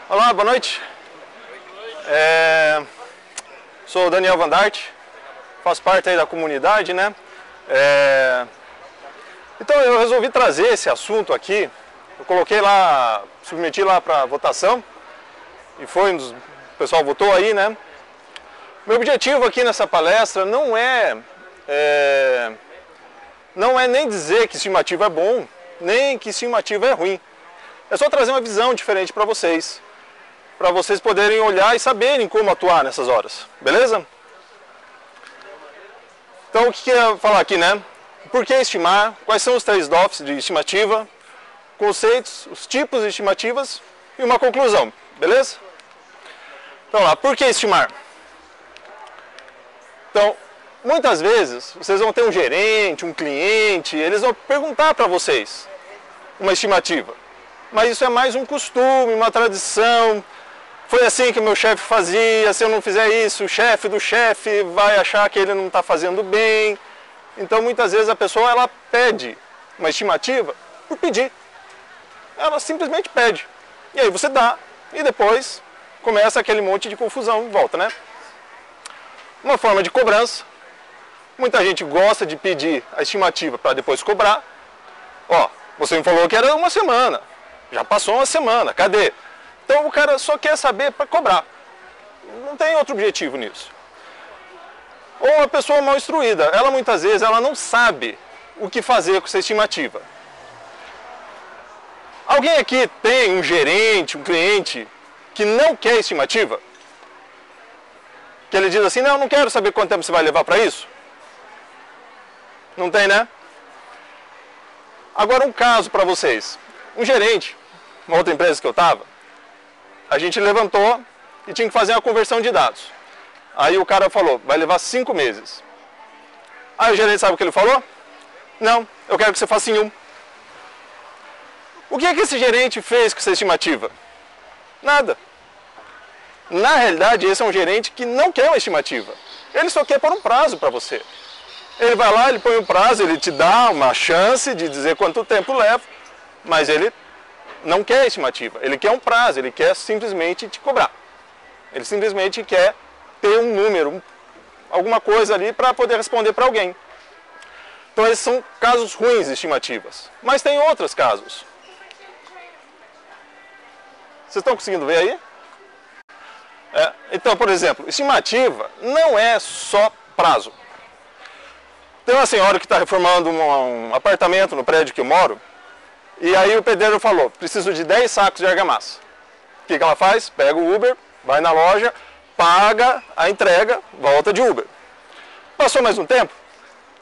Olá, boa noite. Sou o Daniel Vandart, faço parte aí da comunidade, né? Então eu resolvi trazer esse assunto aqui. Eu coloquei lá, submeti lá para votação e o pessoal votou aí, né? Meu objetivo aqui nessa palestra não é nem dizer que estimativa é bom, nem que estimativa é ruim. É só trazer uma visão diferente para vocês poderem olhar e saberem como atuar nessas horas, beleza? Então o que eu ia falar aqui, né? Por que estimar? Quais são os trade-offs de estimativa? Conceitos, os tipos de estimativas e uma conclusão, beleza? Então lá, por que estimar? Então, muitas vezes vocês vão ter um gerente, um cliente, eles vão perguntar para vocês uma estimativa. Mas isso é mais um costume, uma tradição. Foi assim que o meu chefe fazia, se eu não fizer isso, o chefe do chefe vai achar que ele não está fazendo bem. Então muitas vezes a pessoa ela pede uma estimativa por pedir. Ela simplesmente pede. E aí você dá e depois começa aquele monte de confusão em volta, né? Uma forma de cobrança. Muita gente gosta de pedir a estimativa para depois cobrar. Ó, você me falou que era uma semana. Já passou uma semana, cadê? Então o cara só quer saber para cobrar. Não tem outro objetivo nisso. Ou uma pessoa mal instruída. Ela muitas vezes ela não sabe o que fazer com essa estimativa. Alguém aqui tem um gerente, um cliente que não quer estimativa? Que ele diz assim, não quero saber quanto tempo você vai levar para isso? Não tem, né? Agora um caso para vocês. Um gerente, uma outra empresa que eu estava, a gente levantou e tinha que fazer uma conversão de dados. Aí o cara falou, vai levar 5 meses. Aí o gerente sabe o que ele falou? Não, eu quero que você faça em 1. O que é que esse gerente fez com essa estimativa? Nada. Na realidade, esse é um gerente que não quer uma estimativa. Ele só quer pôr um prazo para você. Ele vai lá, ele põe um prazo, ele te dá uma chance de dizer quanto tempo leva, mas ele não quer estimativa. Ele quer um prazo, ele quer simplesmente te cobrar. Ele simplesmente quer ter um número, alguma coisa ali para poder responder para alguém. Então esses são casos ruins de estimativas. Mas tem outros casos. Vocês estão conseguindo ver aí? Então, por exemplo, estimativa não é só prazo. Tem uma senhora que está reformando um apartamento no prédio que eu moro, e aí o pedreiro falou, preciso de 10 sacos de argamassa. O que ela faz? Pega o Uber, vai na loja, paga a entrega, volta de Uber. Passou mais um tempo,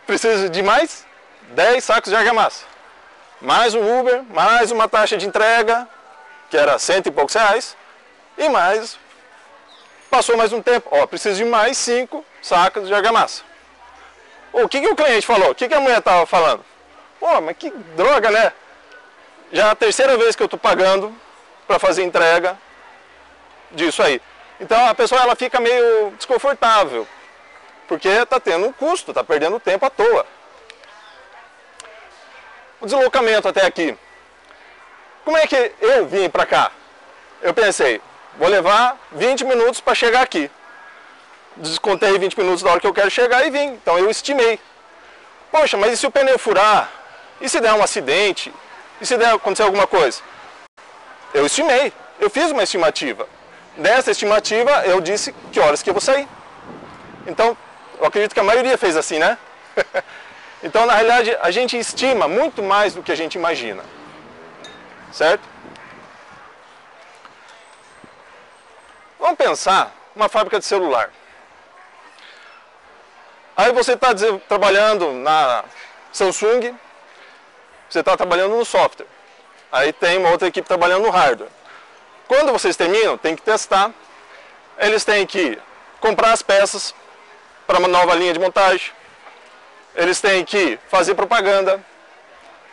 precisa de mais 10 sacos de argamassa. Mais um Uber, mais uma taxa de entrega, que era 100 e poucos reais, e mais, passou mais um tempo, preciso de mais 5 sacos de argamassa. O que o cliente falou? O que a mulher estava falando? Pô, mas que droga, né? Já é a terceira vez que eu estou pagando para fazer entrega disso aí. Então a pessoa ela fica meio desconfortável, porque está tendo um custo, está perdendo tempo à toa. O deslocamento até aqui. Como é que eu vim para cá? Eu pensei, vou levar 20 minutos para chegar aqui. Descontei 20 minutos da hora que eu quero chegar e vim. Então eu estimei. Poxa, mas e se o pneu furar? E se der um acidente? E se acontecer alguma coisa? Eu estimei. Eu fiz uma estimativa. Dessa estimativa eu disse que horas que eu vou sair. Então, eu acredito que a maioria fez assim, né? Então, na realidade, a gente estima muito mais do que a gente imagina. Certo? Vamos pensar uma fábrica de celular. Aí você está trabalhando na Samsung, você está trabalhando no software. Aí tem uma outra equipe trabalhando no hardware. Quando vocês terminam, tem que testar. Eles têm que comprar as peças para uma nova linha de montagem. Eles têm que fazer propaganda.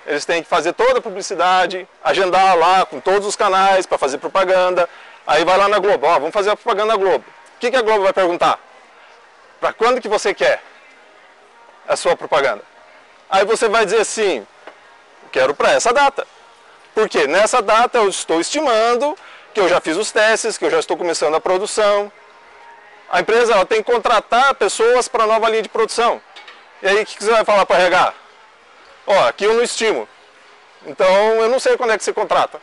Eles têm que fazer toda a publicidade, agendar lá com todos os canais para fazer propaganda. Aí vai lá na Globo, vamos fazer a propaganda na Globo. O que a Globo vai perguntar? Para quando que você quer a sua propaganda? Aí você vai dizer assim, quero para essa data. Porque nessa data eu estou estimando que eu já fiz os testes, que eu já estou começando a produção. A empresa ela tem que contratar pessoas para a nova linha de produção. E aí o que você vai falar para RH? Ó, aqui eu não estimo. Então eu não sei quando é que você contrata.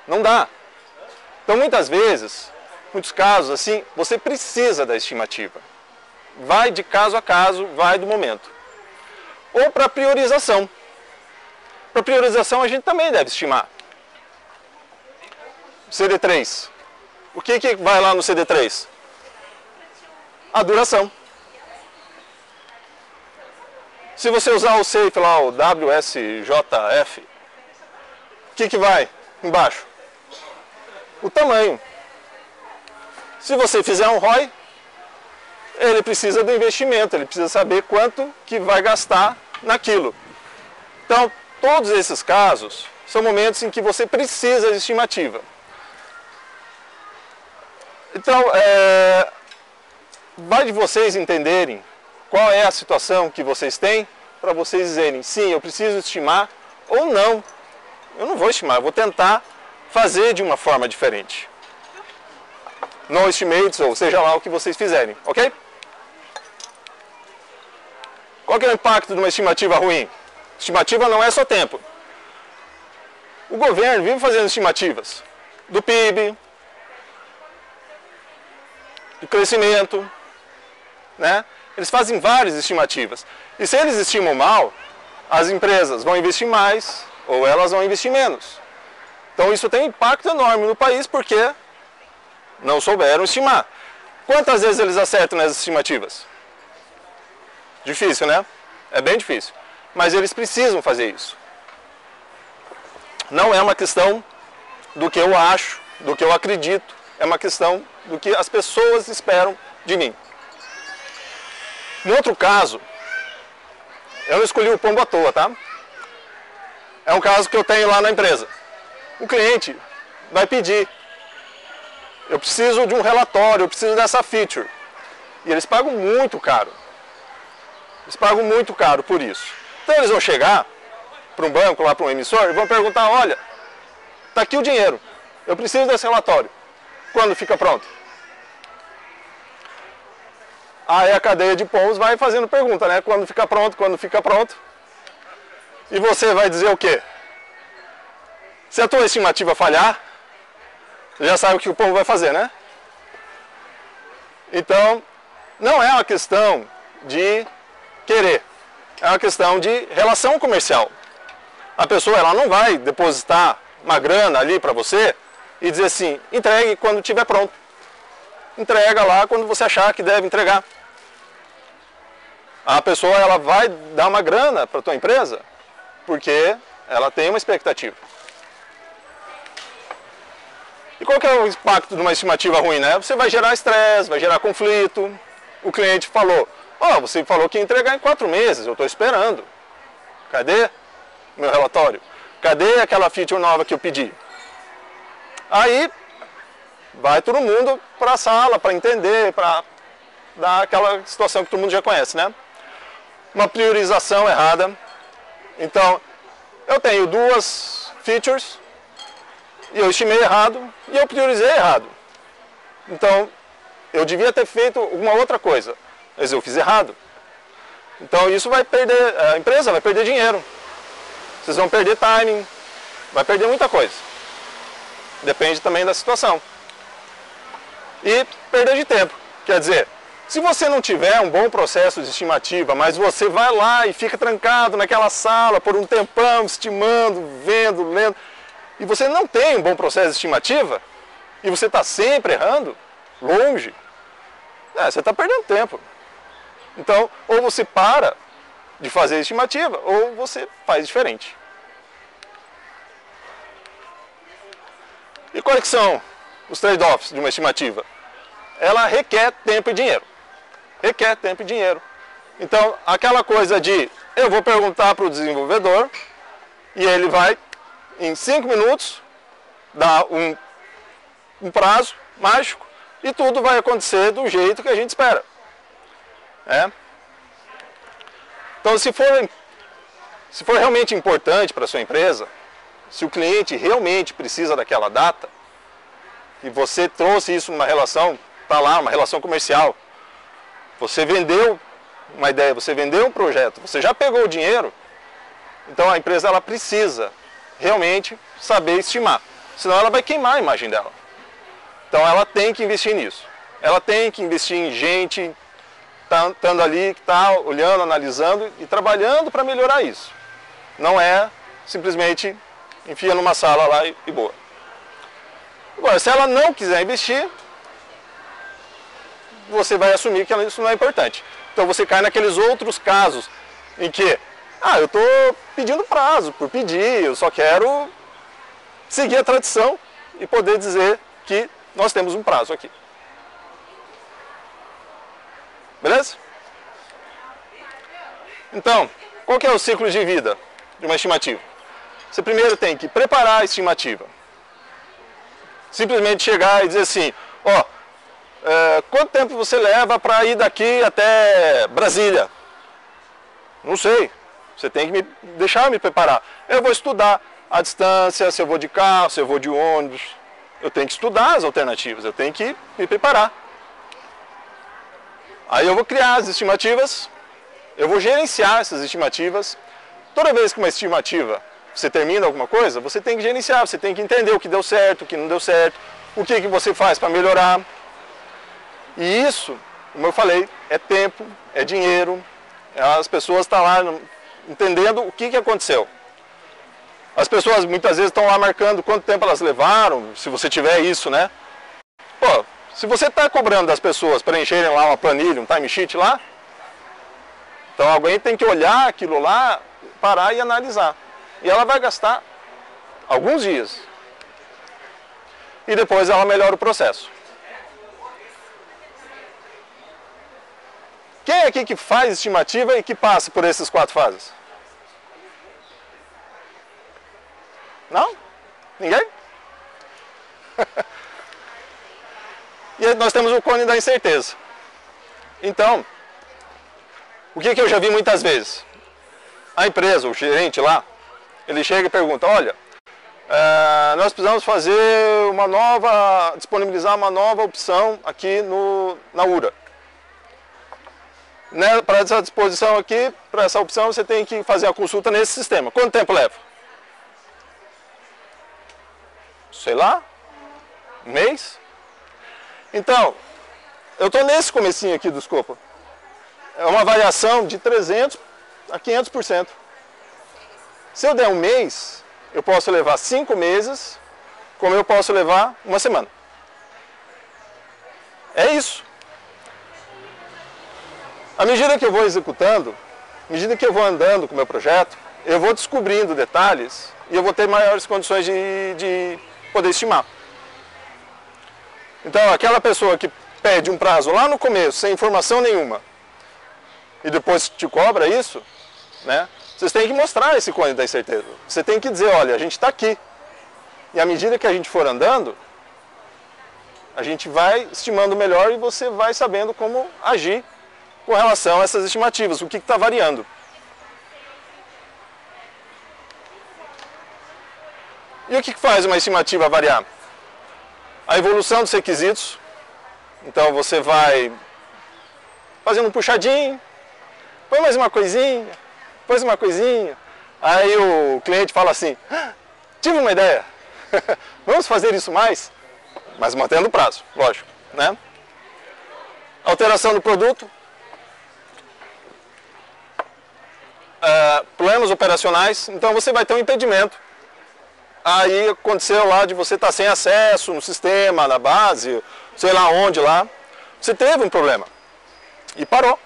Não dá. Então muitas vezes, muitos casos assim, você precisa da estimativa. Vai de caso a caso, vai do momento. Ou para priorização. Para priorização a gente também deve estimar. CD3. O que vai lá no CD3? A duração. Se você usar o SAFe lá, o WSJF, o que vai embaixo? O tamanho. Se você fizer um ROI, ele precisa do investimento, ele precisa saber quanto que vai gastar naquilo. Então, todos esses casos são momentos em que você precisa de estimativa. Então, vai de vocês entenderem qual é a situação que vocês têm para vocês dizerem, sim, eu preciso estimar ou não. Eu não vou estimar, eu vou tentar fazer de uma forma diferente. No estimates, ou seja lá o que vocês fizerem, ok? Qual que é o impacto de uma estimativa ruim? Estimativa não é só tempo. O governo vive fazendo estimativas do PIB, do crescimento, né? Eles fazem várias estimativas. E se eles estimam mal, as empresas vão investir mais ou elas vão investir menos. Então isso tem um impacto enorme no país porque não souberam estimar. Quantas vezes eles acertam nessas estimativas? Difícil, né? É bem difícil. Mas eles precisam fazer isso. Não é uma questão do que eu acho, do que eu acredito. É uma questão do que as pessoas esperam de mim. No outro caso, eu não escolhi o pombo à toa, tá? É um caso que eu tenho lá na empresa. O cliente vai pedir, eu preciso de um relatório, eu preciso dessa feature. E eles pagam muito caro. Eles pagam muito caro por isso. Então eles vão chegar para um banco, lá para um emissor, e vão perguntar, olha, está aqui o dinheiro, eu preciso desse relatório. Quando fica pronto? Aí a cadeia de pombos vai fazendo pergunta, né? Quando fica pronto, quando fica pronto. E você vai dizer o quê? Se a tua estimativa falhar, você já sabe o que o pombo vai fazer, né? Então, não é uma questão de querer. É uma questão de relação comercial. A pessoa ela não vai depositar uma grana ali para você e dizer assim, entregue quando estiver pronto. Entrega lá quando você achar que deve entregar. A pessoa ela vai dar uma grana para a tua empresa porque ela tem uma expectativa. E qual que é o impacto de uma estimativa ruim, né? Você vai gerar estresse, vai gerar conflito. O cliente falou, você falou que ia entregar em 4 meses, eu estou esperando. Cadê meu relatório? Cadê aquela feature nova que eu pedi? Aí vai todo mundo para a sala para entender, para dar aquela situação que todo mundo já conhece, né? Uma priorização errada. Então, eu tenho 2 features e eu estimei errado e eu priorizei errado. Então, eu devia ter feito alguma outra coisa, mas eu fiz errado. Então, isso vai perder, a empresa vai perder dinheiro. Vocês vão perder timing, vai perder muita coisa. Depende também da situação. E perder de tempo. Quer dizer, se você não tiver um bom processo de estimativa, mas você vai lá e fica trancado naquela sala por um tempão, estimando, vendo, lendo, e você não tem um bom processo de estimativa, e você está sempre errando, longe, você está perdendo tempo. Então, ou você para de fazer a estimativa, ou você faz diferente. E quais que são os trade-offs de uma estimativa? Ela requer tempo e dinheiro. Requer tempo e dinheiro. Então, aquela coisa de, eu vou perguntar para o desenvolvedor, e ele vai, em 5 minutos, dar um prazo mágico, e tudo vai acontecer do jeito que a gente espera. Então, se for realmente importante para a sua empresa, se o cliente realmente precisa daquela data, e você trouxe isso numa relação, está lá, uma relação comercial, você vendeu uma ideia, você vendeu um projeto, você já pegou o dinheiro, então a empresa ela precisa realmente saber estimar, senão ela vai queimar a imagem dela. Então ela tem que investir nisso, ela tem que investir em gente estando ali, que está olhando, analisando e trabalhando para melhorar isso. Não é simplesmente enfia numa sala lá e boa. Agora, se ela não quiser investir, você vai assumir que isso não é importante. Então você cai naqueles outros casos em que, eu estou pedindo prazo por pedir, eu só quero seguir a tradição e poder dizer que nós temos um prazo aqui. Beleza? Então, qual que é o ciclo de vida de uma estimativa? Você primeiro tem que preparar a estimativa. Simplesmente chegar e dizer assim, quanto tempo você leva para ir daqui até Brasília? Não sei. Você tem que me deixar me preparar. Eu vou estudar a distância, se eu vou de carro, se eu vou de ônibus. Eu tenho que estudar as alternativas, eu tenho que me preparar. Aí eu vou criar as estimativas, eu vou gerenciar essas estimativas. Toda vez que uma estimativa, você termina alguma coisa, você tem que gerenciar, você tem que entender o que deu certo, o que não deu certo, o que você faz para melhorar. E isso, como eu falei, é tempo, é dinheiro, as pessoas estão lá entendendo o que aconteceu. As pessoas muitas vezes estão lá marcando quanto tempo elas levaram, se você tiver isso, né? Se você está cobrando das pessoas preencherem lá uma planilha, um timesheet lá, então alguém tem que olhar aquilo lá, parar e analisar. E ela vai gastar alguns dias. E depois ela melhora o processo. Quem é aqui que faz estimativa e que passa por essas 4 fases? Não? Ninguém? E nós temos o cone da incerteza. Então, o que eu já vi muitas vezes? A empresa, o gerente lá, ele chega e pergunta, olha, nós precisamos disponibilizar uma nova opção aqui na URA. Né, para essa disposição aqui, para essa opção, você tem que fazer a consulta nesse sistema. Quanto tempo leva? Sei lá, um mês? Então, eu estou nesse comecinho aqui do escopo. É uma variação de 300 a 500%. Se eu der um mês, eu posso levar 5 meses, como eu posso levar uma semana. É isso. À medida que eu vou executando, à medida que eu vou andando com o meu projeto, eu vou descobrindo detalhes e eu vou ter maiores condições de poder estimar. Então, aquela pessoa que pede um prazo lá no começo, sem informação nenhuma, e depois te cobra isso, né? Vocês têm que mostrar esse cone da incerteza. Você tem que dizer, olha, a gente está aqui. E à medida que a gente for andando, a gente vai estimando melhor e você vai sabendo como agir com relação a essas estimativas, o que está variando. E o que faz uma estimativa variar? A evolução dos requisitos. Então você vai fazendo um puxadinho, põe mais uma coisinha, põe uma coisinha. Aí o cliente fala assim, tive uma ideia, vamos fazer isso mais? Mas mantendo o prazo, lógico, né? Alteração do produto. Planos operacionais, então você vai ter um impedimento. Aí aconteceu lá de você estar sem acesso no sistema, na base, sei lá onde lá. Você teve um problema e parou.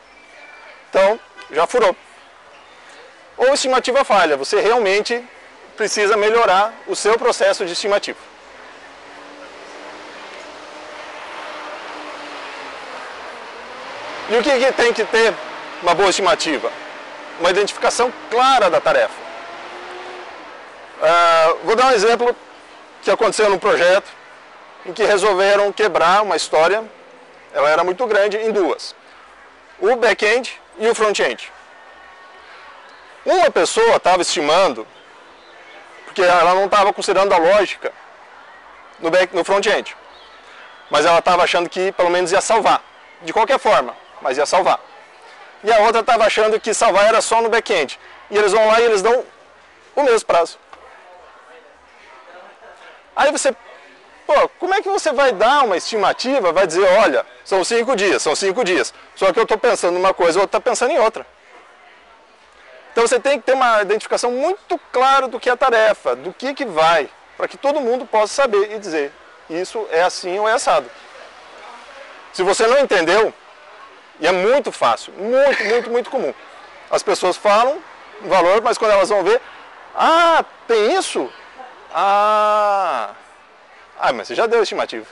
Então, já furou. Ou estimativa falha, você realmente precisa melhorar o seu processo de estimativa. E o que tem que ter uma boa estimativa? Uma identificação clara da tarefa. Vou dar um exemplo que aconteceu num projeto em que resolveram quebrar uma história, ela era muito grande, em duas. O back-end e o front-end. Uma pessoa estava estimando, porque porque ela não estava considerando a lógica no front-end. Mas ela estava achando que pelo menos ia salvar, de qualquer forma, mas ia salvar. E a outra estava achando que salvar era só no back-end. E eles vão lá e eles dão o mesmo prazo. Aí você, pô, como é que você vai dar uma estimativa, vai dizer, olha, são 5 dias, são 5 dias. Só que eu estou pensando em uma coisa, o outro está pensando em outra. Então você tem que ter uma identificação muito clara do que é a tarefa, do que vai, para que todo mundo possa saber e dizer, isso é assim ou é assado. Se você não entendeu, e é muito fácil, muito comum. As pessoas falam um valor, mas quando elas vão ver, ah, tem isso? Ah, mas você já deu a estimativa,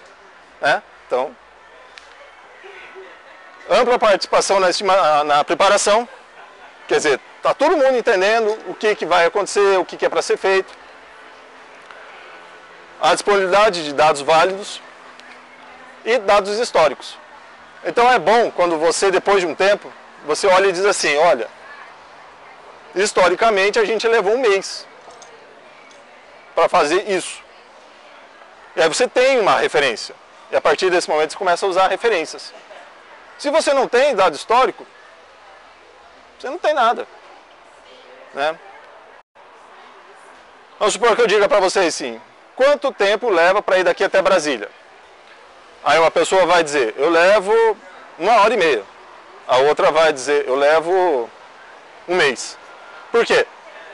né? Então, ampla participação na preparação, quer dizer, está todo mundo entendendo o que vai acontecer, o que é para ser feito. A disponibilidade de dados válidos e dados históricos. Então é bom quando você, depois de um tempo, você olha e diz assim, olha, historicamente a gente levou um mês para fazer isso. E aí você tem uma referência. E a partir desse momento você começa a usar referências. Se você não tem dado histórico, você não tem nada, né? Vamos supor que eu diga para vocês assim, quanto tempo leva para ir daqui até Brasília? Aí uma pessoa vai dizer, eu levo 1h30. A outra vai dizer, eu levo um mês. Por quê?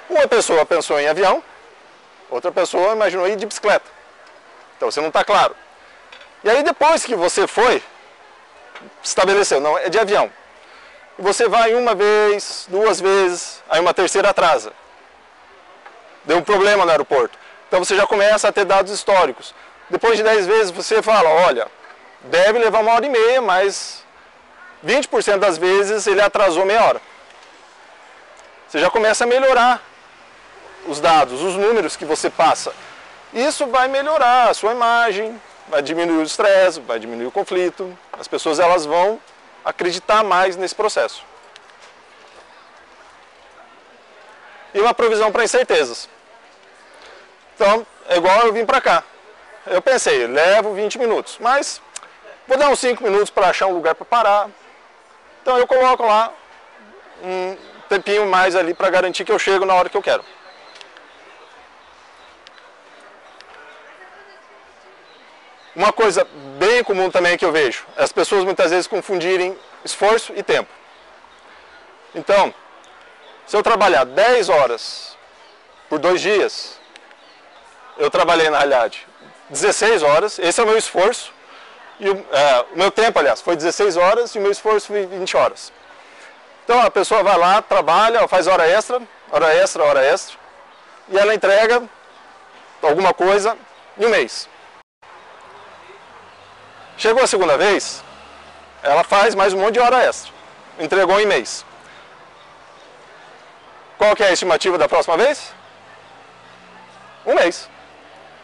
Uma pessoa pensou em avião, outra pessoa imaginou ir de bicicleta. Então você não está claro. E aí depois que você foi, estabeleceu, não, é de avião. E você vai uma vez, 2 vezes, aí uma terceira atrasa. Deu um problema no aeroporto. Então você já começa a ter dados históricos. Depois de 10 vezes você fala, olha, deve levar 1h30, mas 20% das vezes ele atrasou meia hora. Você já começa a melhorar os dados, os números que você passa. Isso vai melhorar a sua imagem, vai diminuir o estresse, vai diminuir o conflito. As pessoas elas vão acreditar mais nesse processo. E uma provisão para incertezas. Então, é igual eu vim para cá. Eu pensei, levo 20 minutos, mas vou dar uns 5 minutos para achar um lugar para parar. Então eu coloco lá um tempinho mais ali para garantir que eu chego na hora que eu quero. Uma coisa bem comum também que eu vejo, é as pessoas muitas vezes confundirem esforço e tempo. Então, se eu trabalhar 10 horas por 2 dias, eu trabalhei na realidade 16 horas, esse é o meu esforço, e o meu tempo, aliás, foi 16 horas e o meu esforço foi 20 horas. Então a pessoa vai lá, trabalha, faz hora extra, e ela entrega alguma coisa em um mês. Chegou a segunda vez, ela faz mais um monte de hora extra, entregou em mês. Qual que é a estimativa da próxima vez? Um mês.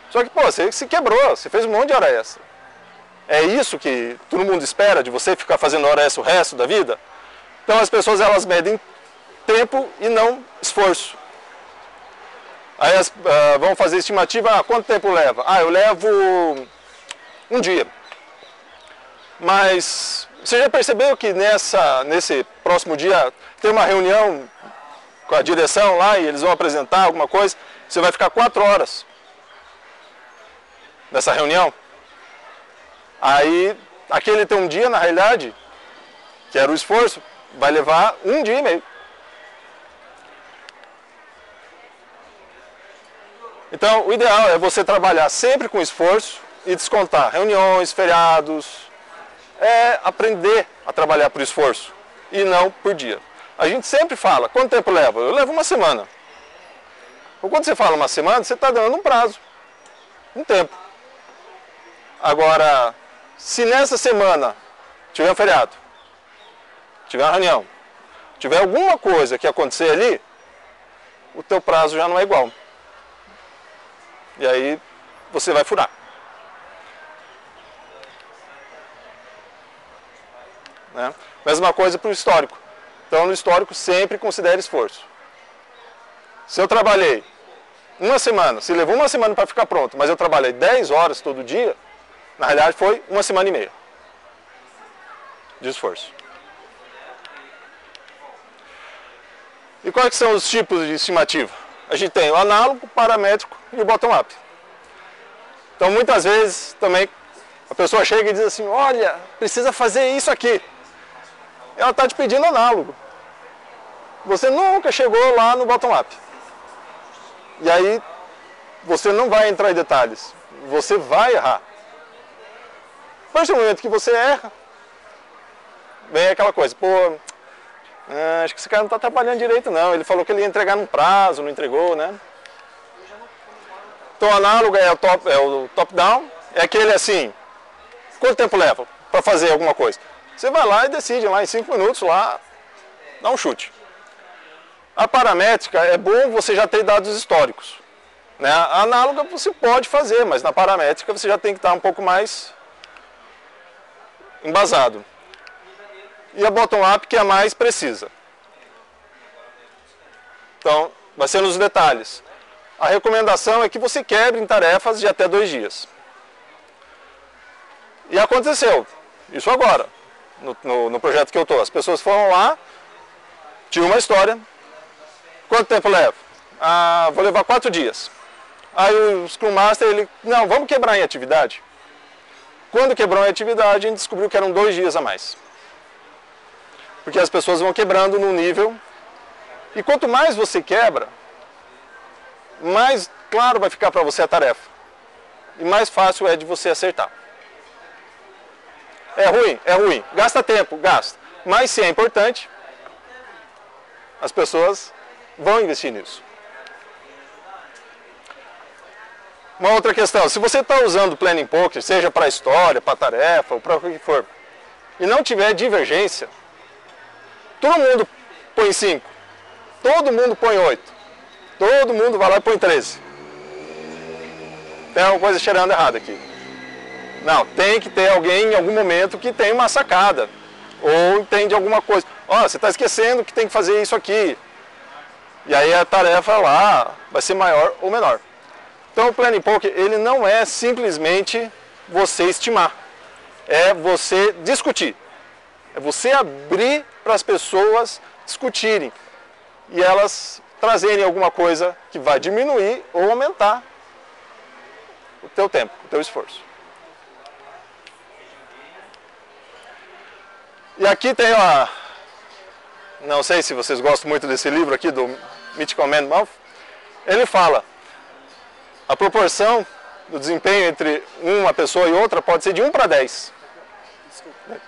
Só que, pô, você se quebrou, você fez um monte de hora extra. É isso que todo mundo espera de você ficar fazendo hora extra o resto da vida? Então as pessoas elas medem tempo e não esforço. Aí elas vão fazer estimativa, quanto tempo leva? Eu levo um dia. Mas você já percebeu que nesse próximo dia tem uma reunião com a direção lá e eles vão apresentar alguma coisa? Você vai ficar 4 horas nessa reunião. Aí, aquele teu um dia, na realidade, que era o esforço, vai levar 1 dia e meio. Então, o ideal é você trabalhar sempre com esforço e descontar reuniões, feriados. É aprender a trabalhar por esforço e não por dia. A gente sempre fala, quanto tempo leva? Eu levo 1 semana. Ou quando você fala 1 semana, você está dando um prazo, um tempo. Agora, se nessa semana tiver um feriado, tiver uma reunião, tiver alguma coisa que acontecer ali, o teu prazo já não é igual. E aí você vai furar. Né? Mesma coisa para o histórico. Então no histórico sempre considere esforço. Se eu trabalhei uma semana, se levou uma semana para ficar pronto, mas eu trabalhei 10 horas todo dia, na realidade foi uma semana e meia de esforço. E quais são os tipos de estimativa? A gente tem o análogo, o paramétrico e o bottom-up. Então muitas vezes também a pessoa chega e diz assim, olha, precisa fazer isso aqui. Ela está te pedindo análogo. Você nunca chegou lá no bottom-up. E aí você não vai entrar em detalhes. Você vai errar. A partir do momento que você erra, vem aquela coisa, pô, acho que esse cara não está trabalhando direito não. Ele falou que ele ia entregar num prazo, não entregou, né? Então o análogo é o top-down, é aquele assim, quanto tempo leva para fazer alguma coisa? Você vai lá e decide, lá em 5 minutos, lá, dá um chute. A paramétrica é bom você já ter dados históricos. Né? A análoga você pode fazer, mas na paramétrica você já tem que estar um pouco mais embasado. E a bottom-up que é a mais precisa. Então, vai ser nos detalhes. A recomendação é que você quebre em tarefas de até 2 dias. E aconteceu, isso agora, no projeto que eu estou. As pessoas foram lá, tinha uma história. Quanto tempo leva? Ah, vou levar 4 dias. Aí o Scrum Master, ele, não, vamos quebrar em atividade. Quando quebrou em atividade, a gente descobriu que eram 2 dias a mais. Porque as pessoas vão quebrando num nível. E quanto mais você quebra, mais claro vai ficar para você a tarefa. E mais fácil é de você acertar. É ruim? É ruim. Gasta tempo? Gasta. Mas se é importante, as pessoas vão investir nisso. Uma outra questão, se você está usando o Planning Poker, seja para história, para tarefa, ou para o que for, e não tiver divergência, todo mundo põe 5, todo mundo põe 8, todo mundo vai lá e põe 13. Tem alguma coisa cheirando errado aqui. Não, tem que ter alguém em algum momento que tem uma sacada, ou entende alguma coisa. Ó, você está esquecendo que tem que fazer isso aqui. E aí a tarefa lá vai ser maior ou menor. Então o Planning Poker, ele não é simplesmente você estimar. É você discutir. É você abrir para as pessoas discutirem. E elas trazerem alguma coisa que vai diminuir ou aumentar o teu tempo, o teu esforço. E aqui tem uma... Não sei se vocês gostam muito desse livro aqui, do Mythical Man Month. Ele fala, a proporção do desempenho entre uma pessoa e outra pode ser de 1 para 10. Desculpa,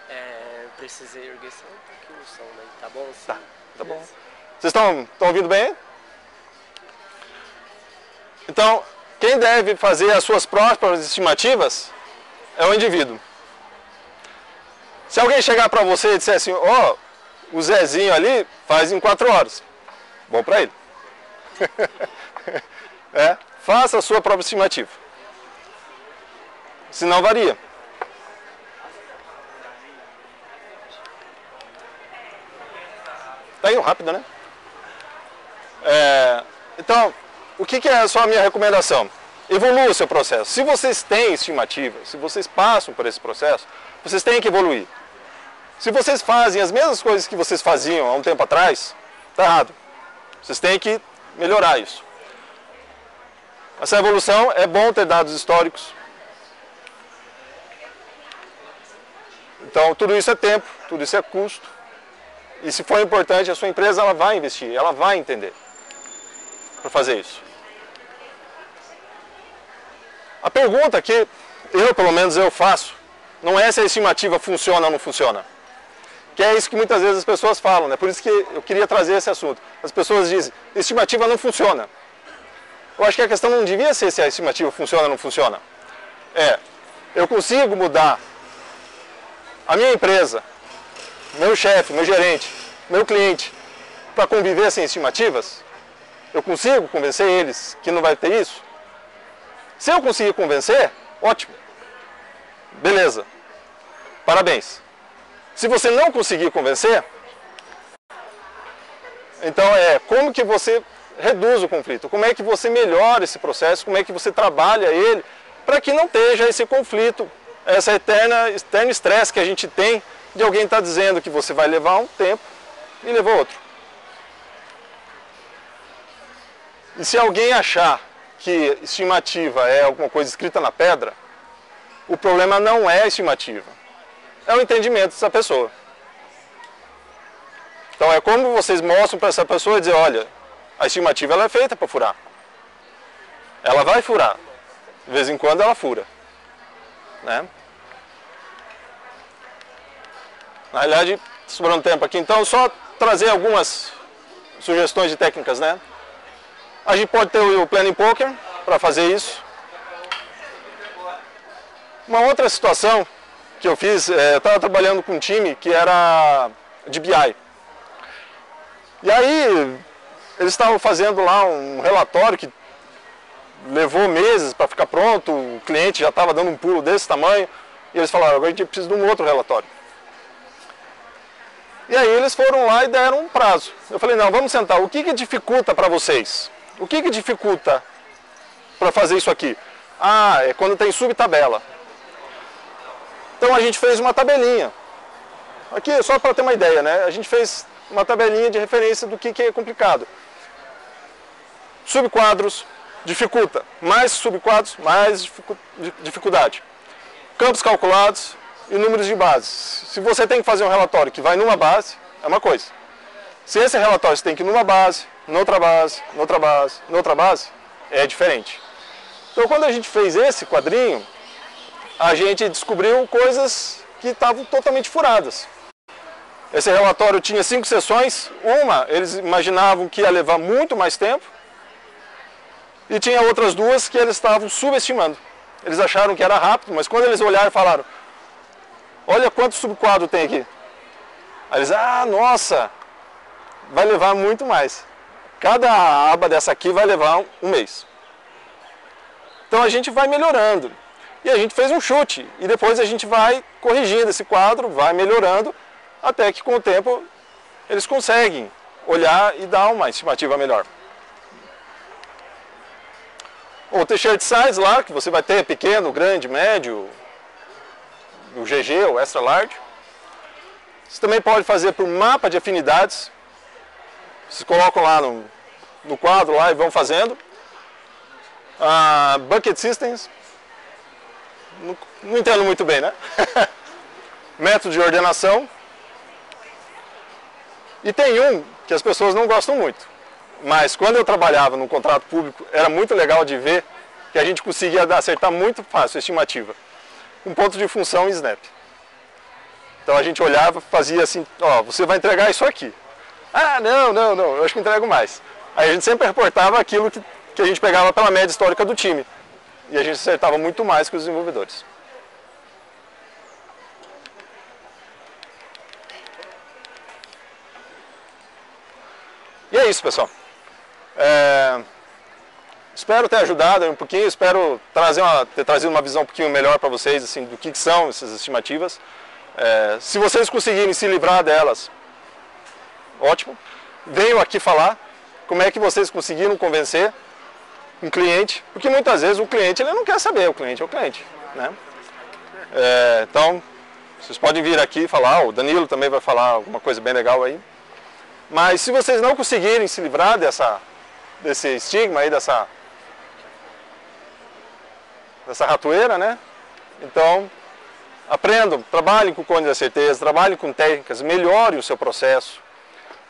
precisei erguer só um pouquinho o som, né? Tá bom? Assim? Tá bom. Vocês estão ouvindo bem? Então, quem deve fazer as suas próprias estimativas é o indivíduo. Se alguém chegar para você e disser assim, ó, o Zezinho ali faz em 4 horas. Bom para ele. Faça a sua própria estimativa. Senão varia. Tá indo rápido, né? Então, o que é só a minha recomendação? Evolua o seu processo. Se vocês têm estimativa, se vocês passam por esse processo, vocês têm que evoluir. Se vocês fazem as mesmas coisas que vocês faziam há um tempo atrás, está errado. Vocês têm que melhorar isso. Essa evolução é bom ter dados históricos. Então, tudo isso é tempo, tudo isso é custo. E se for importante, a sua empresa ela vai investir, ela vai entender para fazer isso. A pergunta que eu, pelo menos, eu faço, não é se a estimativa funciona ou não funciona. Que é isso que muitas vezes as pessoas falam, né? Por isso que eu queria trazer esse assunto. As pessoas dizem, estimativa não funciona. Eu acho que a questão não devia ser se a estimativa funciona ou não funciona. Eu consigo mudar a minha empresa, meu chefe, meu gerente, meu cliente, para conviver sem estimativas? Eu consigo convencer eles que não vai ter isso? Se eu conseguir convencer, ótimo. Beleza. Parabéns. Se você não conseguir convencer, então como que você reduz o conflito, como é que você melhora esse processo, como é que você trabalha ele, para que não esteja esse conflito, essa eterno estresse que a gente tem de alguém estar dizendo que você vai levar um tempo e levou outro. E se alguém achar que estimativa é alguma coisa escrita na pedra, o problema não é a estimativa, é o entendimento dessa pessoa. Então é como vocês mostram para essa pessoa e dizer, olha, a estimativa ela é feita para furar. Ela vai furar. De vez em quando ela fura. Né? Na realidade, sobrando tempo aqui, então só trazer algumas sugestões de técnicas, né? A gente pode ter o Planning Poker para fazer isso. Uma outra situação que eu fiz, eu estava trabalhando com um time que era de BI. E aí, eles estavam fazendo lá um relatório que levou meses para ficar pronto, o cliente já estava dando um pulo desse tamanho, e eles falaram, agora a gente precisa de um outro relatório. E aí eles foram lá e deram um prazo. Eu falei, não, vamos sentar, o que dificulta para vocês? O que dificulta para fazer isso aqui? Ah, é quando tem subtabela. Então a gente fez uma tabelinha. Aqui, só para ter uma ideia, né? A gente fez uma tabelinha de referência do que é complicado. Subquadros, dificulta. Mais subquadros, mais dificuldade. Campos calculados e números de bases. Se você tem que fazer um relatório que vai numa base, é uma coisa. Se esse relatório você tem que ir numa base, noutra base, noutra base, noutra base, é diferente. Então quando a gente fez esse quadrinho, a gente descobriu coisas que estavam totalmente furadas. Esse relatório tinha 5 sessões, uma eles imaginavam que ia levar muito mais tempo, e tinha outras 2 que eles estavam subestimando. Eles acharam que era rápido, mas quando eles olharam e falaram, olha quanto subquadro tem aqui. Aí eles, nossa, vai levar muito mais. Cada aba dessa aqui vai levar um mês. Então a gente vai melhorando. E a gente fez um chute, e depois a gente vai corrigindo esse quadro, vai melhorando, até que com o tempo eles conseguem olhar e dar uma estimativa melhor. O t-shirt size lá, que você vai ter pequeno, grande, médio, o GG, o extra large. Você também pode fazer por mapa de afinidades. Vocês colocam lá no quadro lá e vão fazendo. Bucket systems. Não entendo muito bem, né? Método de ordenação. E tem um que as pessoas não gostam muito. Mas quando eu trabalhava no contrato público, era muito legal de ver que a gente conseguia acertar muito fácil a estimativa. Um ponto de função em Snap. Então a gente olhava, fazia assim, você vai entregar isso aqui. Não, eu acho que entrego mais. Aí a gente sempre reportava aquilo que a gente pegava pela média histórica do time. E a gente acertava muito mais que os desenvolvedores. E é isso, pessoal. Espero ter ajudado um pouquinho, espero ter trazido uma visão um pouquinho melhor para vocês assim, do que são essas estimativas. Se vocês conseguirem se livrar delas, ótimo. Venham aqui falar como é que vocês conseguiram convencer um cliente, porque muitas vezes o cliente ele não quer saber, o cliente é o cliente. Né? Então, vocês podem vir aqui e falar, o Danilo também vai falar alguma coisa bem legal aí. Mas se vocês não conseguirem se livrar desse estigma aí, dessa ratoeira, né? Então, aprendam, trabalhem com o Cone da Certeza, trabalhem com técnicas, melhorem o seu processo,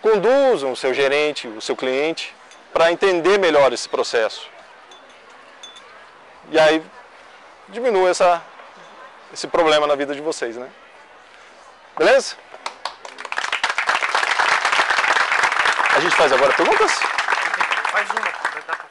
conduzam o seu gerente, o seu cliente, para entender melhor esse processo. E aí, diminua esse problema na vida de vocês, né? Beleza? A gente faz agora perguntas? Faz uma, vai dar pra